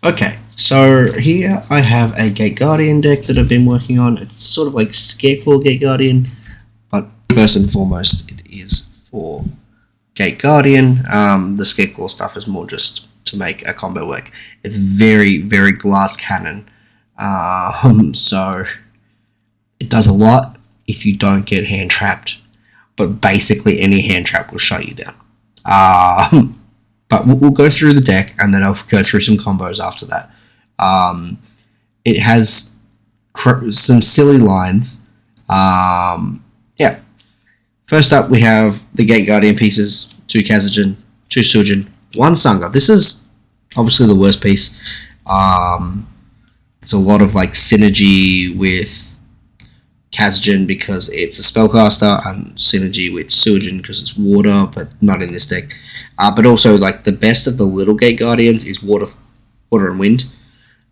Okay, so here I have a Gate Guardian deck that I've been working on. It's sort of like Scareclaw Gate Guardian, but first and foremost, it is for Gate Guardian. The Scareclaw stuff is more just to make a combo work. It's very, very glass cannon, so it does a lot if you don't get hand trapped, but basically any hand trap will shut you down. But we'll go through the deck and then I'll go through some combos after that. It has some silly lines. Yeah. First up, we have the Gate Guardian pieces: 2 Kazajan, 2 Sujin, 1 Sangha. This is obviously the worst piece. There's a lot of like synergy with Kazajan because it's a spellcaster, and synergy with Sujin because it's water, but not in this deck. But also, like, the best of the little Gate Guardians is water and wind.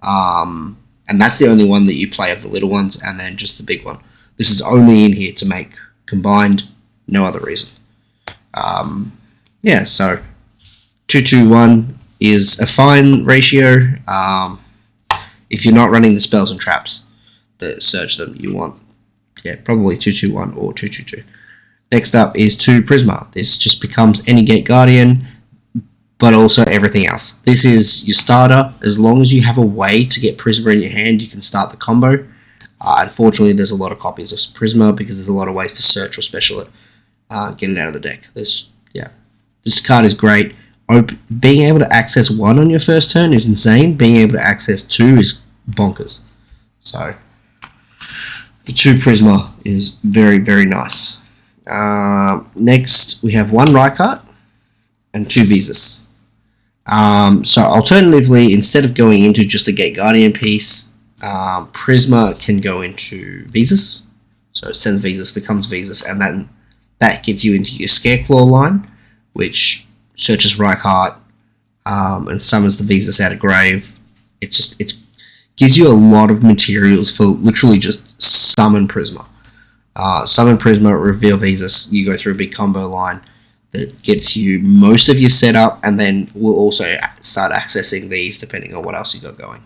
And that's the only one that you play of the little ones, and then just the big one. This is only in here to make combined, no other reason. Yeah, so 2-2-1 is a fine ratio. If you're not running the spells and traps that search them, you want, yeah, probably 2-2-1 or 2-2-2. Next up is 2 Prisma. This just becomes any Gate Guardian, but also everything else. This is your starter. As long as you have a way to get Prisma in your hand, you can start the combo. Unfortunately, there's a lot of copies of Prisma because there's a lot of ways to search or special it, get it out of the deck. This card is great. Being able to access 1 on your first turn is insane. Being able to access 2 is bonkers. So the 2 Prisma is very, very nice. Next, we have 1 Rykart and 2 Visas. So alternatively, instead of going into just a Gate Guardian piece, Prisma can go into Visas. So it sends Visas, becomes Visas, and then that gets you into your Scareclaw line, which searches Rykart and summons the Visas out of grave. It gives you a lot of materials for literally just summon Prisma. Summon Prisma, reveal Visas, you go through a big combo line that gets you most of your setup, and then we'll also start accessing these depending on what else you got going.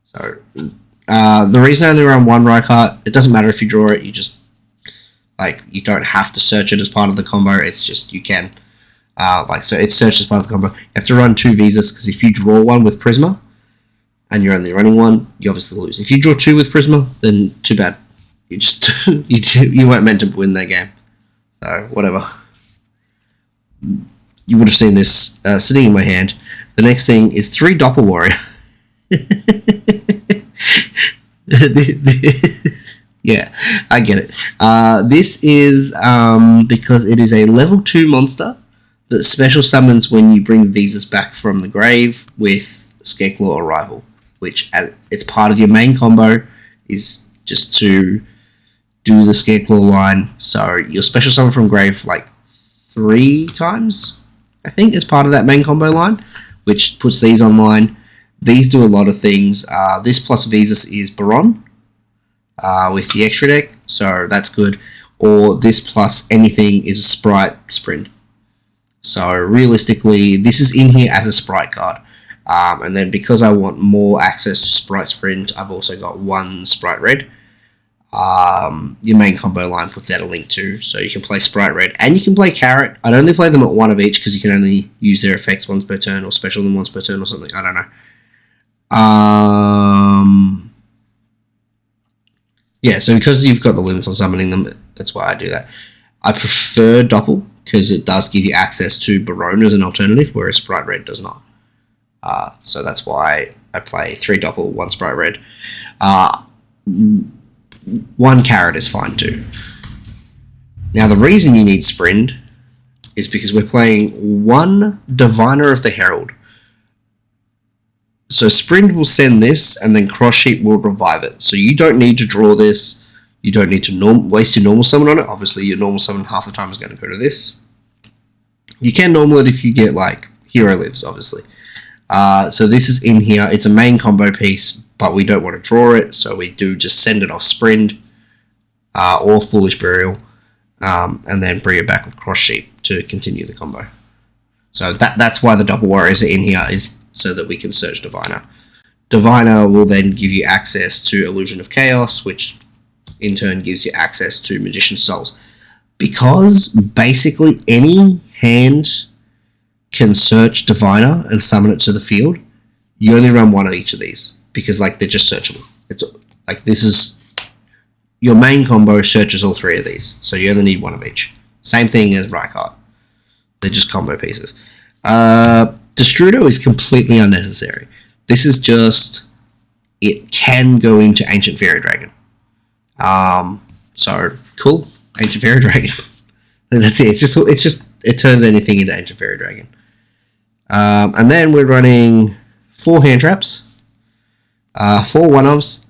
So, the reason I only run 1 Rykart, it doesn't matter if you draw it, you don't have to search it as part of the combo, it's just, you can. So it's searched as part of the combo. You have to run 2 Visas, because if you draw 1 with Prisma, and you're only running 1, you obviously lose. If you draw 2 with Prisma, then too bad. You weren't meant to win that game. So, whatever. You would have seen this sitting in my hand. The next thing is 3 Doppel Warrior. Yeah, I get it. This is because it is a level 2 monster that special summons when you bring Visas back from the grave with Scareclaw Arrival, which it's part of your main combo, is just to do the Scareclaw line. So you'll special summon from grave like 3 times, I think, as part of that main combo line, which puts these online. These do a lot of things. This plus Visas is Baron with the extra deck, so that's good. Or this plus anything is a Sprite Sprint. So realistically, this is in here as a Sprite card. And then because I want more access to Sprite Sprint, I've also got 1 Sprite Red. Your main combo line puts out a link too, so you can play Sprite Red and you can play Carrot. I'd only play them at 1 of each because you can only use their effects once per turn or special them once per turn or something. I don't know. Yeah, so because you've got the limits on summoning them, that's why I do that. I prefer Doppel because it does give you access to Baron as an alternative, whereas Sprite Red does not. So that's why I play 3 Doppel, 1 Sprite Red. 1 Carrot is fine too. Now the reason you need Sprint is because we're playing 1 Diviner of the Herald. So Sprint will send this, and then Cross Sheep will revive it. So you don't need to draw this. You don't need to waste your normal summon on it. Obviously, your normal summon half the time is going to go to this. You can normal it if you get, like, Hero Lives, obviously. So this is in here. It's a main combo piece, but we don't want to draw it, so we do just send it off Sprint or Foolish Burial, and then bring it back with Cross Sheep to continue the combo. So that's why the Double Warriors are in here, is so that we can search Diviner. Diviner will then give you access to Illusion of Chaos, which in turn gives you access to Magician's Souls. Because basically any hand can search Diviner and summon it to the field, you only run one of each of these, because like they're just searchable. It's like this is your main combo searches all three of these, so you only need one of each. Same thing as Rykart. They're just combo pieces. Destrudo is completely unnecessary. This is just, it can go into Ancient Fairy Dragon. So cool, Ancient Fairy Dragon. And that's it. It's just it turns anything into Ancient Fairy Dragon. And then we're running 4 hand traps, 4 one-ofs.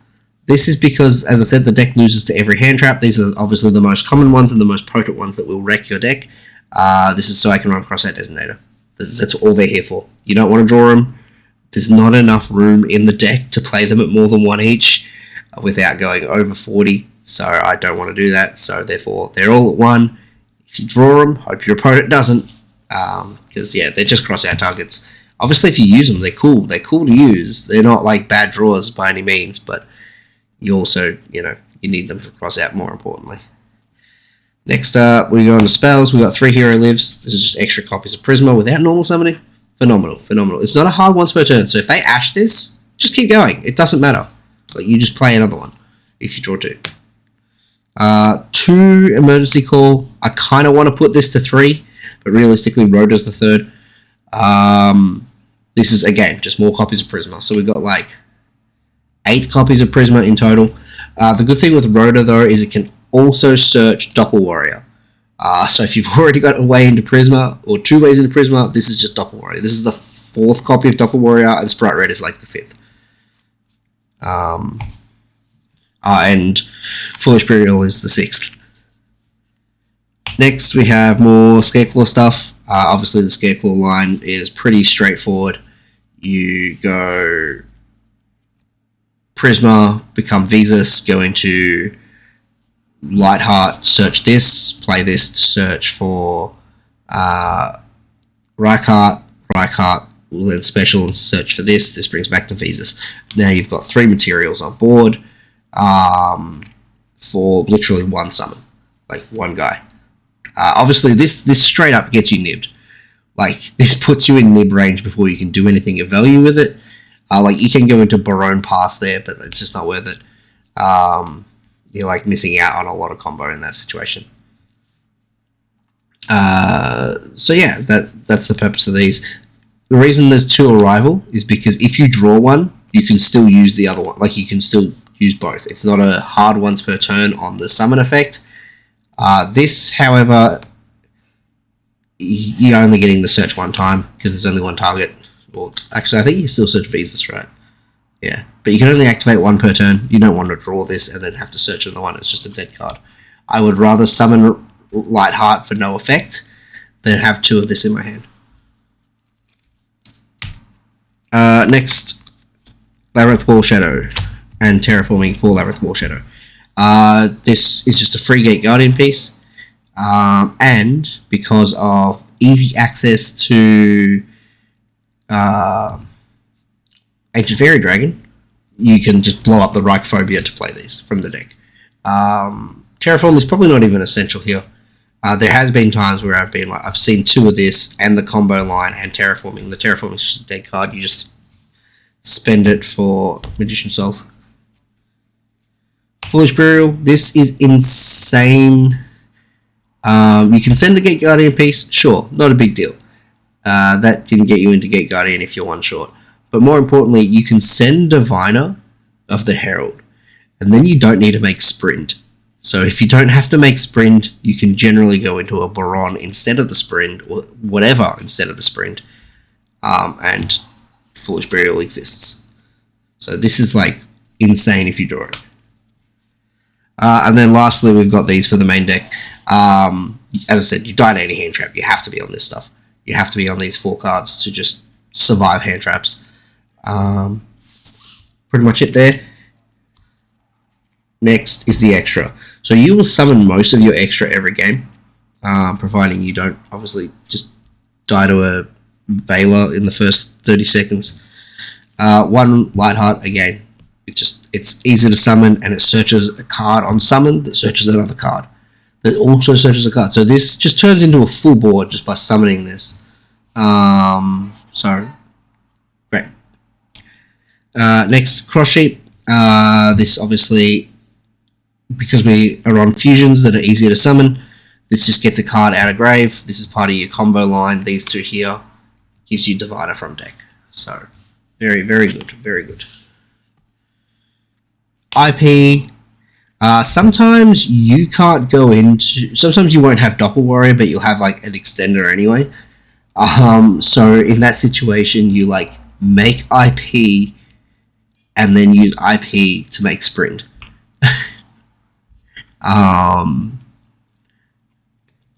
This is because, as I said, the deck loses to every hand trap. These are obviously the most common ones and the most potent ones that will wreck your deck. This is so I can run Crossout Designator. That's all they're here for. You don't want to draw them. There's not enough room in the deck to play them at more than 1 each without going over 40. So I don't want to do that. So therefore, they're all at 1. If you draw them, hope your opponent doesn't. Because, yeah, they're just Crossout targets. Obviously, if you use them, they're cool. They're cool to use. They're not like bad draws by any means, but you also, you need them for Crossout more importantly. Next up, we go on to spells. We've got 3 Hero Lives. This is just extra copies of Prisma without normal summoning. Phenomenal. It's not a hard once per turn, so if they ash this, just keep going. It doesn't matter. Like, you just play another one if you draw 2. 2 Emergency Call. I kind of want to put this to 3, but realistically, Rhoda's the 3rd. This is, again, just more copies of Prisma. So we've got, like, 8 copies of Prisma in total. The good thing with Rhoda, though, is it can also search Doppel Warrior. So if you've already got a way into Prisma, or 2 ways into Prisma, this is just Doppel Warrior. This is the 4th copy of Doppel Warrior, and Sprite Red is like the 5th. And Foolish Burial is the 6th. Next, we have more Scareclaw stuff. Obviously, the Scareclaw line is pretty straightforward. You go Prisma, become Visas, go into Lightheart, search this, play this to search for Rykart. Rykart will then special and search for this. This brings back the Visas. Now you've got 3 materials on board for literally 1 summon, like 1 guy. Obviously, this straight up gets you nibbed. Like, this puts you in nib range before you can do anything of value with it. Like, you can go into Barone Pass there, but it's just not worth it. You're, like, missing out on a lot of combo in that situation. So, yeah, that's the purpose of these. The reason there's 2 Arrival is because if you draw one, you can still use the other one. Like, you can still use both. It's not a hard once per turn on the summon effect. This, however, you're only getting the search 1 time because there's only 1 target. Well, actually, I think you can still search Visas, right? Yeah, but you can only activate 1 per turn. You don't want to draw this and then have to search another one. It's just a dead card. I would rather summon Lightheart for no effect than have 2 of this in my hand. Next, Labyrinth Wall Shadow and Terraforming for Labyrinth Wall Shadow. This is just a free Gate Guardian piece, and because of easy access to Ancient Fairy Dragon, you can just blow up the Reichphobia to play these from the deck. Terraform is probably not even essential here. There has been times where I've seen 2 of this and the combo line and Terraforming. The Terraforming is just a dead card. You just spend it for Magician Souls. Foolish Burial. This is insane. You can send a Gate Guardian piece. Sure, not a big deal. That can get you into Gate Guardian if you're 1 short. But more importantly, you can send Diviner of the Herald. And then you don't need to make Sprint. So if you don't have to make Sprint, you can generally go into a Baron instead of the Sprint, or whatever instead of the Sprint. And Foolish Burial exists. So this is like insane if you draw it. And then lastly, we've got these for the main deck. As I said, you die to any hand trap. You have to be on this stuff. You have to be on these 4 cards to just survive hand traps. Pretty much it there. Next is the extra. So you will summon most of your extra every game, providing you don't obviously just die to a Veiler in the first 30 seconds. 1 Lightheart, again, it's easy to summon, and it searches a card on summon that searches another card that also searches a card. So this just turns into a full board just by summoning this. So great. Next, Cross Sheep. This obviously, because we are on fusions that are easier to summon, this just gets a card out of grave. This is part of your combo line. These two here gives you Diviner from deck. So very, very good. Very good. IP. Sometimes you can't go into... Sometimes you won't have Doppel Warrior, but you'll have like an extender anyway. So in that situation, you like make IP and then use IP to make Sprint.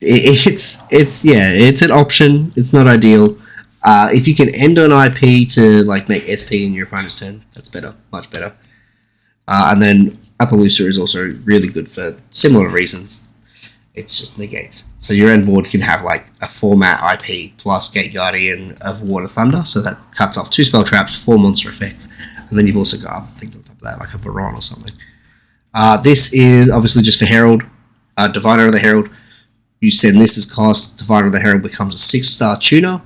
It's an option. It's not ideal. If you can end on IP to like make SP in your opponent's turn, that's better, much better. And then Appaloosa is also really good for similar reasons. It's just negates. So your end board can have like a 4-mat IP plus Gate Guardian of Water Thunder, so that cuts off 2 spell traps, 4 monster effects, and then you've also got other things on top of that, like a Baron or something. This is obviously just for Herald, Diviner of the Herald. You send this as cost, Diviner of the Herald becomes a 6-star tuner,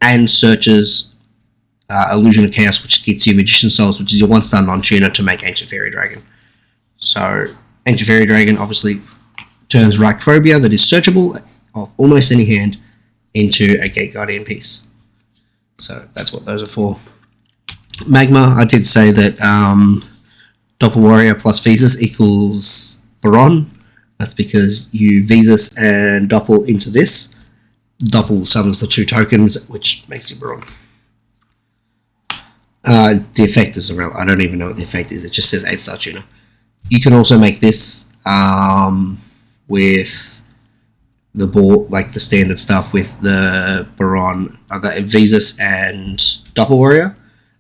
and searches Illusion of Chaos, which gets you Magician Souls, which is your 1-star non-tuner to make Ancient Fairy Dragon. So, Ancient Fairy Dragon obviously turns Reichphobia, that is searchable of almost any hand, into a Gate Guardian piece. So, that's what those are for. Magma, I did say that Doppel Warrior plus Visas equals Baron. That's because you Visas and Doppel into this. Doppel summons the 2 tokens, which makes you Baron. The effect is irrelevant. I don't even know what the effect is. It just says 8-star tuner. You can also make this with the board, like the standard stuff with the Baron, the Visas and Doppel Warrior,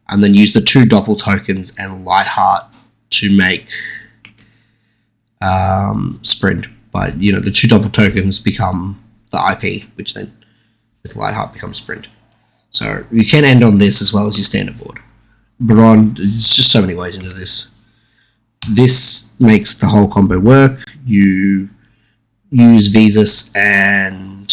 and then use the 2 Doppel tokens and Lightheart to make Sprint. But the 2 Doppel tokens become the IP, which then with Lightheart becomes Sprint. So you can end on this as well as your standard board. Baron, there's just so many ways into this. This makes the whole combo work. You use Visas and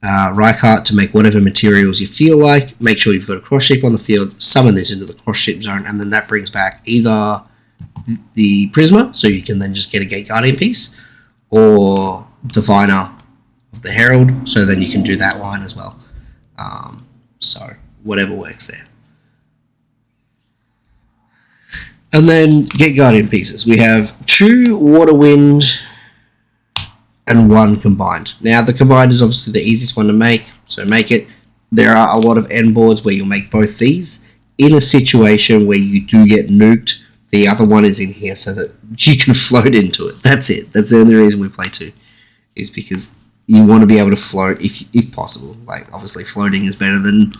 Reichardt to make whatever materials you feel like. Make sure you've got a Cross Sheep on the field. Summon this into the Cross Sheep zone, and then that brings back either the Prisma, so you can then just get a Gate Guardian piece, or Diviner of the Herald, so then you can do that line as well. So whatever works there. And then Gate Guardian pieces. We have 2 Water Wind and 1 combined. Now the combined is obviously the easiest one to make, so make it. There are a lot of end boards where you'll make both these. In a situation where you do get nuked, the other one is in here so that you can float into it. That's it. That's the only reason we play 2, is because you want to be able to float if possible. Like, obviously floating is better than,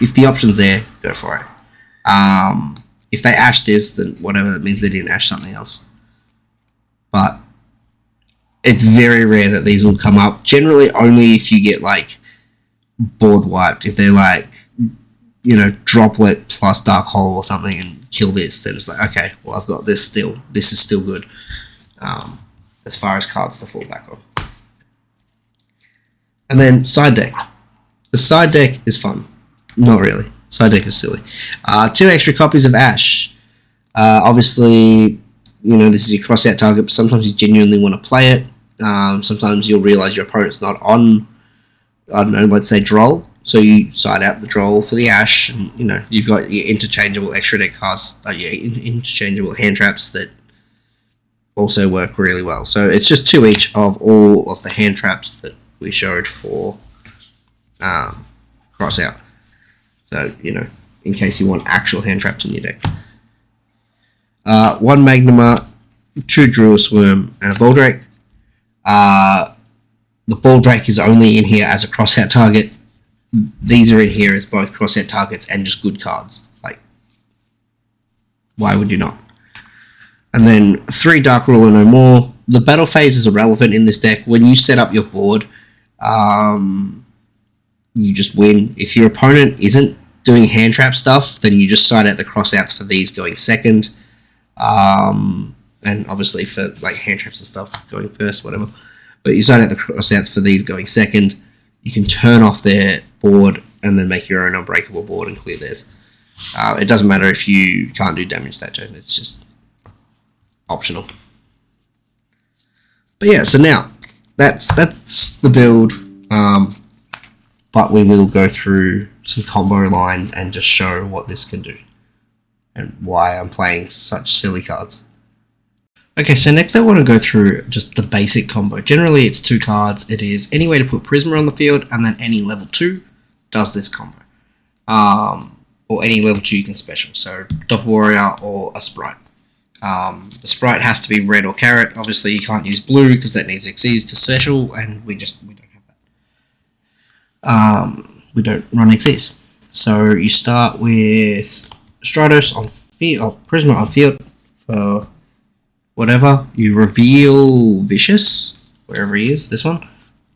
if the option's there, go for it. If they ash this, then whatever, that means they didn't ash something else. But it's very rare that these will come up. Generally, only if you get like board wiped. If they're like, Droplet plus Dark Hole or something and kill this, then it's like, okay, well, I've got this still. This is still good. As far as cards to fall back on. And then side deck. The side deck is fun. Not really. Side deck is silly. 2 extra copies of Ash. Obviously, this is your cross-out target, but sometimes you genuinely want to play it. Sometimes you'll realize your opponent's not on, I don't know, let's say Droll. So you side out the Droll for the Ash, and you've got your interchangeable extra deck cards, your interchangeable hand traps that also work really well. So it's just 2 each of all of the hand traps that we showed for cross-out. So, in case you want actual hand traps in your deck. 1 Magnema, 2 Druid Swarm, and a Baldrake. The Baldrake is only in here as a cross-out target. These are in here as both cross-out targets and just good cards. Like, why would you not? And then 3 Dark Ruler No More. The battle phase is irrelevant in this deck. When you set up your board, you just win. If your opponent isn't doing hand trap stuff, then you just side out the crossouts for these going second. And obviously for like hand traps and stuff going first, whatever. But you side out the crossouts for these going second. You can turn off their board and then make your own unbreakable board and clear theirs. It doesn't matter if you can't do damage that turn. It's just optional. But yeah, so now that's the build. But we will go through some combo line and just show what this can do and why I'm playing such silly cards. Okay, so next I want to go through just the basic combo. Generally, it's 2 cards. It is any way to put Prisma on the field, and then any level 2 does this combo. Or any level 2 you can special. So, Doppel Warrior or a Sprite. The Sprite has to be red or carrot. Obviously, you can't use blue because that needs XEs to special, and we don't have that. We don't run XEs. So, you start with Stratos on field, or Prisma on field for whatever. You reveal Vicious, wherever he is, this one,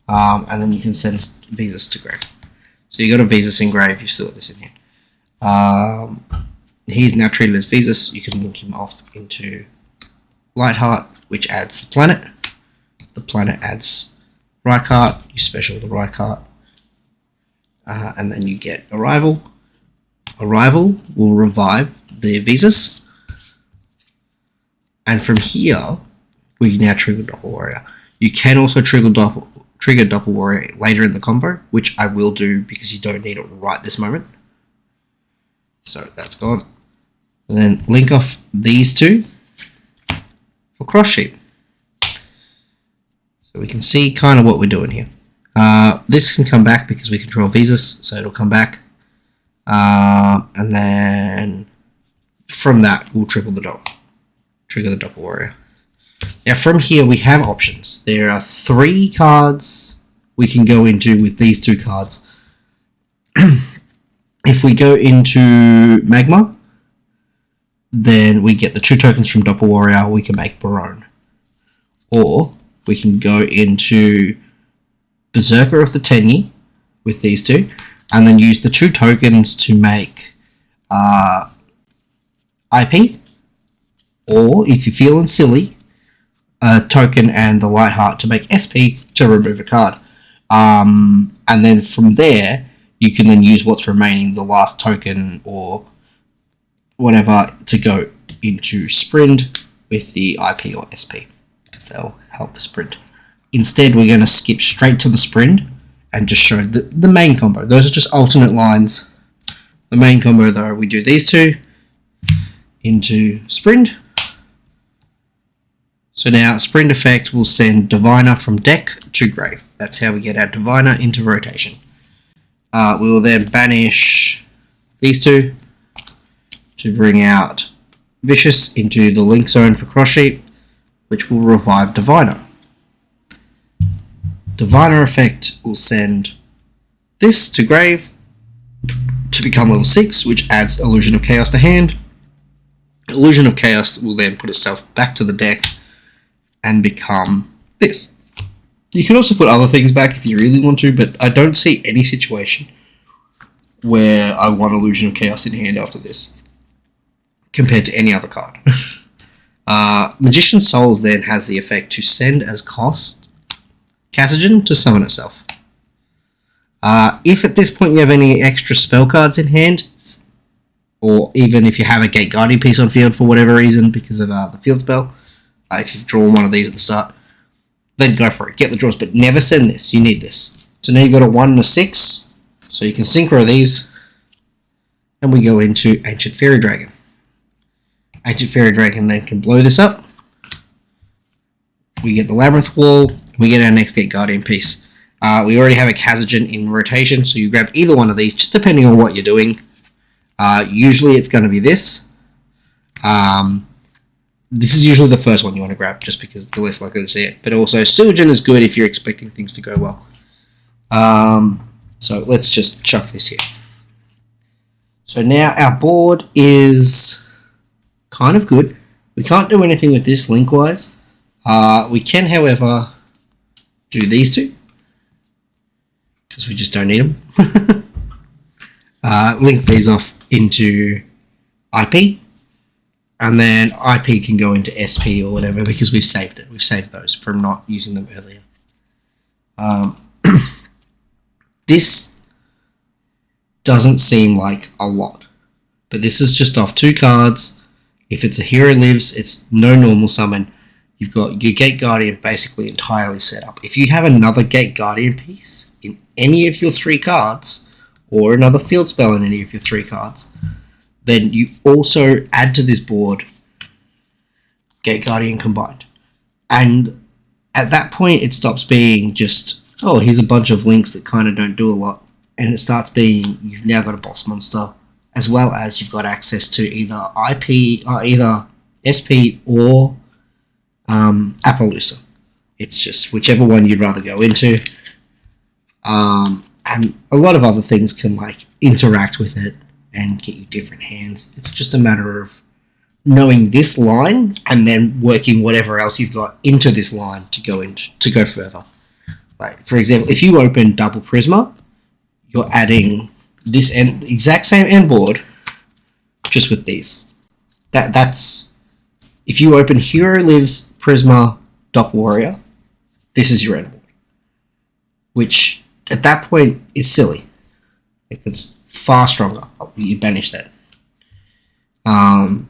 and then you can send Visas to grave. So you got a Visas in grave, you still got this in hand. He's now treated as Visas. You can link him off into Lightheart, which adds the planet. The planet adds Rykart, you special the Rykart, and then you get Arrival. Arrival will revive the Visas. And from here, we now trigger Doppel Warrior. You can also trigger Doppel Warrior later in the combo, which I will do because you don't need it right this moment. So that's gone. And then link off these two for Cross Sheep. So we can see kind of what we're doing here. This can come back because we control Visas, so it'll come back. And then from that, we'll trigger the Doppel Warrior. Now from here we have options. There are 3 cards we can go into with these 2 cards. If we go into Magma, then we get the 2 tokens from Doppel Warrior. We can make Barone. Or we can go into Berserker of the Tenyi with these 2, and then use the 2 tokens to make IP. Or, if you're feeling silly, a token and the Lightheart to make SP to remove a card. And then from there, you can then use what's remaining, the last token or whatever, to go into Sprint with the IP or SP, because they'll help the Sprint. Instead, we're going to skip straight to the Sprint and just show the main combo. Those are just alternate lines. The main combo, though, we do these 2 into Sprint. So now Sprint effect will send Diviner from deck to grave. That's how we get our Diviner into rotation. We will then banish these 2 to bring out Vicious into the link zone for Cross Sheep, which will revive Diviner. Diviner effect will send this to grave to become level 6, which adds Illusion of Chaos to hand. Illusion of Chaos will then put itself back to the deck and become this. You can also put other things back if you really want to, but I don't see any situation where I want Illusion of Chaos in hand after this, compared to any other card. Magician's Souls then has the effect to send as cost Kazajin to summon itself. If at this point you have any extra spell cards in hand, or even if you have a Gate Guardian piece on field for whatever reason because of the field spell, if you've drawn one of these at the start, then go for it. Get the draws, but never send this. You need this. So now you've got a 1 and a 6, so you can synchro these, and we go into Ancient Fairy Dragon. Ancient Fairy Dragon then can blow this up. We get the Labyrinth Wall. We get our next Gate Guardian piece. We already have a Kazajin in rotation, so you grab either one of these, just depending on what you're doing. Usually it's going to be this. This is usually the first one you want to grab, just because you're less likely to see it. But also, Sylvan is good if you're expecting things to go well. So let's just chuck this here. So now our board is kind of good. We can't do anything with this link-wise. We can, however, do these 2. because we just don't need them. Link these off into IP, and then IP can go into SP or whatever because we've saved it. We've saved those from not using them earlier. This doesn't seem like a lot, but this is just off 2 cards. If it's a hero lives, it's no normal summon. You've got your Gate Guardian basically entirely set up. If you have another Gate Guardian piece in any of your 3 cards, or another field spell in any of your 3 cards, then you also add to this board Gate Guardian combined. And at that point, it stops being just, oh, here's a bunch of links that kind of don't do a lot. And it starts being, you've now got a boss monster, as well as you've got access to either IP, or either SP or Appaloosa. It's just whichever one you'd rather go into. And a lot of other things can like interact with it and get you different hands. It's just a matter of knowing this line and then working whatever else you've got into this line to go further. Like for example, if you open Double Prisma, you're adding this exact same end board, just with these. That's if you open Hero Lives Prisma Doc Warrior, this is your end board, which at that point is silly. Like it's far stronger. You banish that. And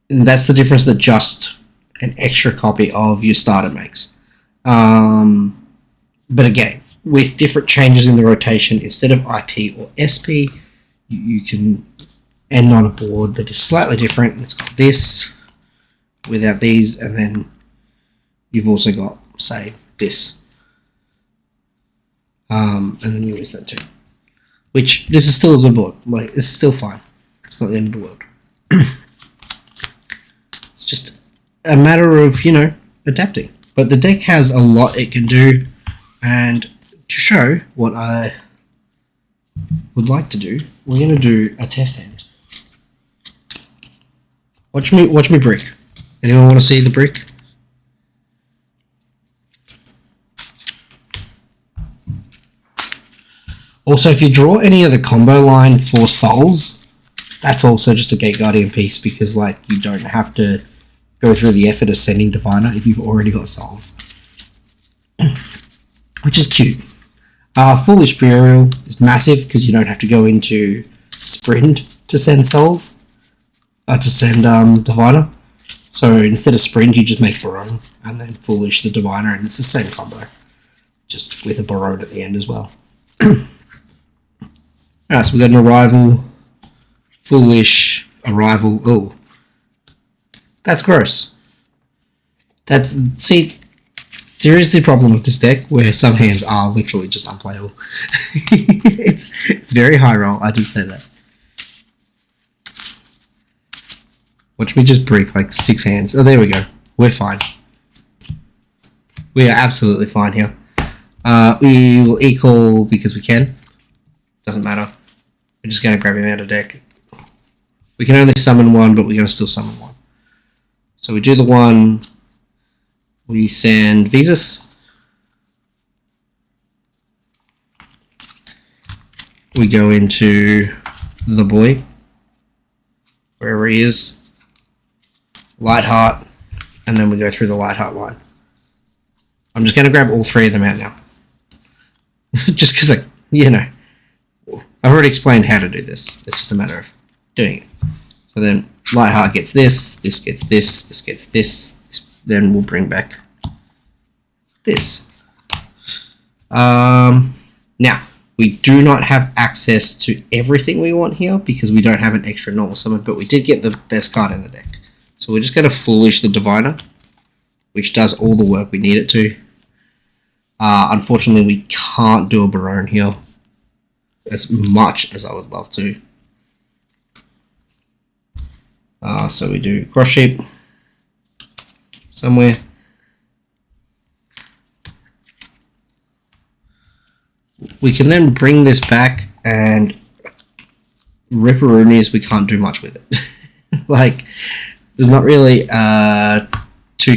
that's the difference that just an extra copy of your starter makes. But again, with different changes in the rotation, instead of IP or SP, you can end on a board that is slightly different. It's got this without these, and then you've also got, say, this. And then you lose that too. Which, this is still a good board. Like, this is still fine. It's not the end of the world. It's just a matter of, adapting. But the deck has a lot it can do, and to show what I would like to do, we're going to do a test hand. Watch me brick. Anyone want to see the brick? Also, if you draw any of the combo line for souls, that's also just a Gate Guardian piece because like you don't have to go through the effort of sending Diviner if you've already got souls. Which is cute. Foolish Burial is massive because you don't have to go into Sprint to send souls. To send Diviner. So instead of Sprint, you just make Barone and then Foolish the Diviner, and it's the same combo. Just with a Barone at the end as well. Alright, so we've got an Arrival, Foolish, Arrival. Oh, that's gross. See, there is the problem with this deck where some hands are literally just unplayable. It's very high roll, I did say that. Watch me just break like 6 hands. Oh, there we go. We're fine. We are absolutely fine here. We will equal because we can. Doesn't matter. We're just going to grab him out of deck. We can only summon one, but we're going to still summon one. So we do the one. We send Visas. We go into the boy, wherever he is. Lightheart, and then we go through the Lightheart line. I'm just going to grab all 3 of them out now. Just because, I've already explained how to do this. It's just a matter of doing it. So then Lightheart gets this gets this gets this, then we'll bring back this. Now, we do not have access to everything we want here because we don't have an extra normal summon, but we did get the best card in the deck. So we're just going to Foolish the Diviner, which does all the work we need it to. Unfortunately, we can't do a Barone here as much as I would love to. So we do Cross Sheep somewhere. We can then bring this back and Ripperoonies, we can't do much with it. Like, there's not really 2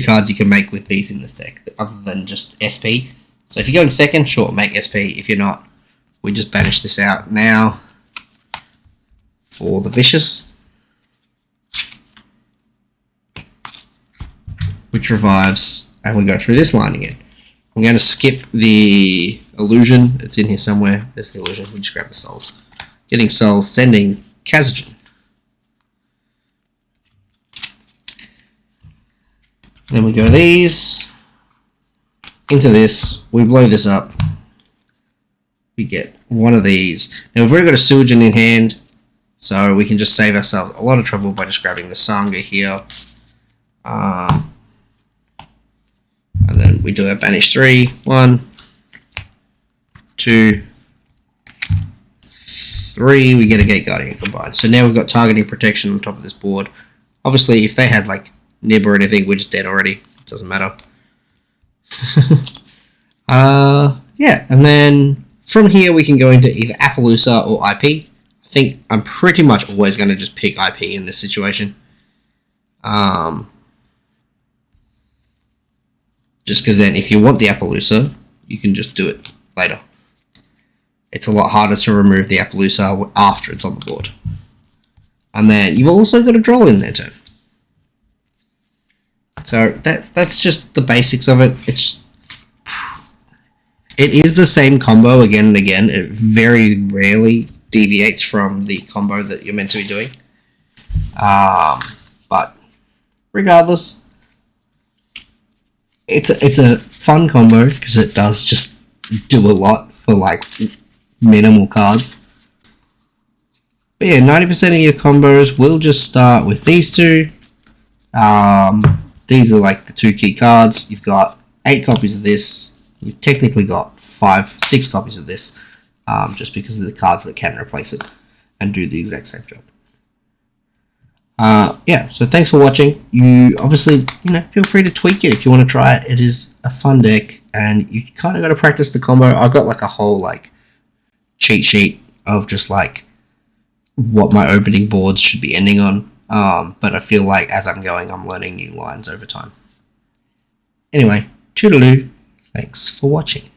cards you can make with these in this deck, other than just SP. So if you're going second, sure, make SP. If you're not, we just banish this out now for the Vicious, which revives, and we go through this line again. I'm going to skip the illusion. It's in here somewhere. There's the illusion. We just grab the souls. Getting souls, sending Kazajin. Then we go these into this. We blow this up. We get one of these. Now we've already got a Sujin in hand, so we can just save ourselves a lot of trouble by just grabbing the Sangha here. And then we do our banish 3. 1, 2, 3. We get a Gate Guardian combined. So now we've got targeting protection on top of this board. Obviously, if they had like Nib or anything, we're just dead already. It doesn't matter. Yeah, and then from here we can go into either Appaloosa or IP. I think I'm pretty much always going to just pick IP in this situation. Just because then if you want the Appaloosa, you can just do it later. It's a lot harder to remove the Appaloosa after it's on the board. And then you've also got a Droll in there too. So that's just the basics of it. It is the same combo again and again. It very rarely deviates from the combo that you're meant to be doing. But regardless, it's a fun combo because it does just do a lot for like minimal cards. But yeah, 90% of your combos will just start with these two. These are like the 2 key cards. You've got 8 copies of this. You've technically got 6 copies of this, just because of the cards that can replace it and do the exact same job. Yeah, so thanks for watching. You obviously, feel free to tweak it if you want to try it. It is a fun deck, and you kind of got to practice the combo. I've got like a whole like cheat sheet of just like what my opening boards should be ending on. But I feel like as I'm going, I'm learning new lines over time. Anyway, toodaloo. Thanks for watching.